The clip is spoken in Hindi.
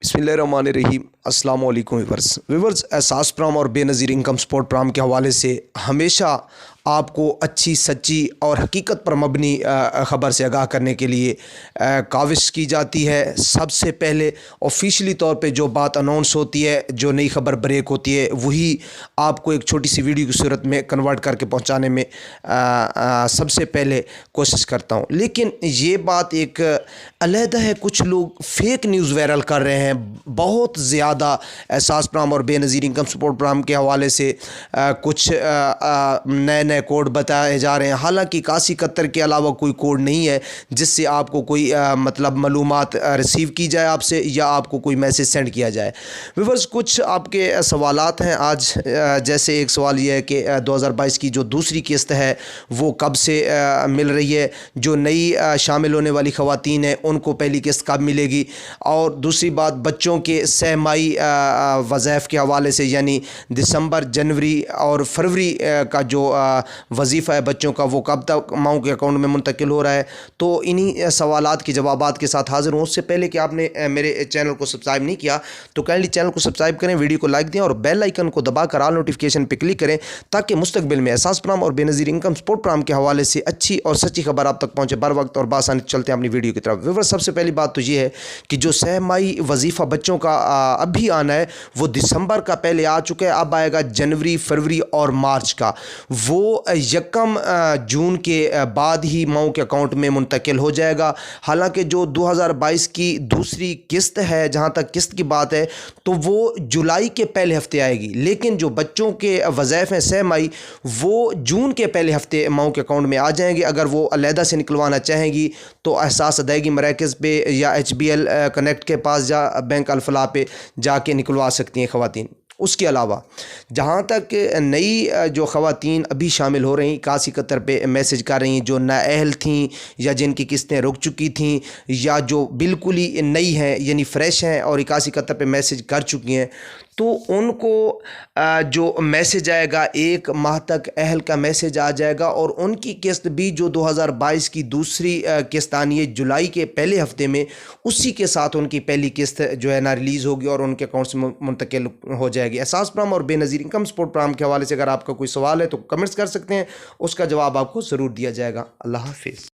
बिस्मिल्लाहिर्रहमानिर्रहीम। अस्सलाम वालेकुम व्यूवर्स, एहसास प्राम और बेनज़ीर इनकम सपोर्ट प्राम के हवाले से हमेशा आपको अच्छी सच्ची और हकीकत पर मबनी ख़बर से आगाह करने के लिए काविश की जाती है। सबसे पहले ऑफिशियली तौर पे जो बात अनाउंस होती है, जो नई ख़बर ब्रेक होती है, वही आपको एक छोटी सी वीडियो की सूरत में कन्वर्ट करके पहुंचाने में सबसे पहले कोशिश करता हूं। लेकिन ये बात एक अलहदा है, कुछ लोग फेक न्यूज़ वायरल कर रहे हैं बहुत ज़्यादा। एहसास प्राम और बेनज़ीर इनकम सपोर्ट प्राम के हवाले से कुछ नए नए कोड बताए जा रहे हैं। हालांकि 8171 के अलावा कोई कोड नहीं है जिससे आपको कोई मतलब मालूमात रिसीव की जाए आपसे, या आपको कोई मैसेज सेंड किया जाए। व्यूअर्स, कुछ आपके सवालात हैं आज। जैसे एक सवाल ये है कि 2022 की जो दूसरी किस्त है वो कब से मिल रही है, जो नई शामिल होने वाली ख़वातीन हैं उनको पहली किस्त कब मिलेगी, और दूसरी बात बच्चों के सहमाई वज़ाइफ के हवाले से, यानी दिसंबर, जनवरी और फरवरी का जो वजीफ़ा है बच्चों का, वो कब तक माओं के अकाउंट में मुंतकिल हो रहा है। तो इन्हीं सवालात के जवाबात के साथ हाज़िर हूँ। उससे पहले कि आपने मेरे चैनल को सब्सक्राइब नहीं किया तो काइंडली चैनल को सब्सक्राइब करें, वीडियो को लाइक दें और बेल आइकन को दबाकर ऑल नोटिफिकेशन पर क्लिक करें, ताकि मुस्तकबिल में एहसास प्राम और बेनज़ीर इनकम सपोर्ट प्राम के हवाले से अच्छी और सच्ची खबर आप तक पहुँचे बर वक्त और बासानी। चलते हैं अपनी वीडियो की तरफ। व्यूअर्स, सबसे पहली बात तो ये है कि जो सहमाई वजीफ़ा बच्चों का अभी आना है वो दिसंबर का पहले आ चुका है, अब आएगा जनवरी, फरवरी और मार्च का। वो 1 जून के बाद ही माओं के अकाउंट में मुंतकिल हो जाएगा। हालांकि जो 2022 की दूसरी किस्त है, जहां तक किस्त की बात है, तो वो जुलाई के पहले हफ्ते आएगी। लेकिन जो बच्चों के वज़ाइफ हैं सहमाई, वो जून के पहले हफ्ते माओं के अकाउंट में आ जाएंगे। अगर वो अलहदा से निकलवाना चाहेंगी तो एहसास अदायगी मराकज़ पे या HBL कनेक्ट के पास जा बैंक अल-फलाह पे जाके निकलवा सकती हैं ख़वातीन। उसके अलावा जहाँ तक नई जो ख़वातीन अभी शामिल हो रही 8171 पे मैसेज कर रही हैं, जो नाअहल थीं या जिनकी किस्तें रुक चुकी थीं या जो बिल्कुल ही नई हैं यानी फ़्रेश हैं और 8171 पे मैसेज कर चुकी हैं, तो उनको जो मैसेज आएगा 1 माह तक अहल का मैसेज आ जाएगा। और उनकी किस्त भी जो 2022 की दूसरी किस्त आनी है जुलाई के पहले हफ्ते में, उसी के साथ उनकी पहली किस्त जो है ना रिलीज़ होगी और उनके अकाउंट से मुंतकिल हो जाएगी। एहसास प्राम और बेनज़ीर इनकम सपोर्ट प्राम के हवाले से अगर आपका कोई सवाल है तो कमेंट्स कर सकते हैं, उसका जवाब आपको ज़रूर दिया जाएगा। अल्लाह हाफिज़।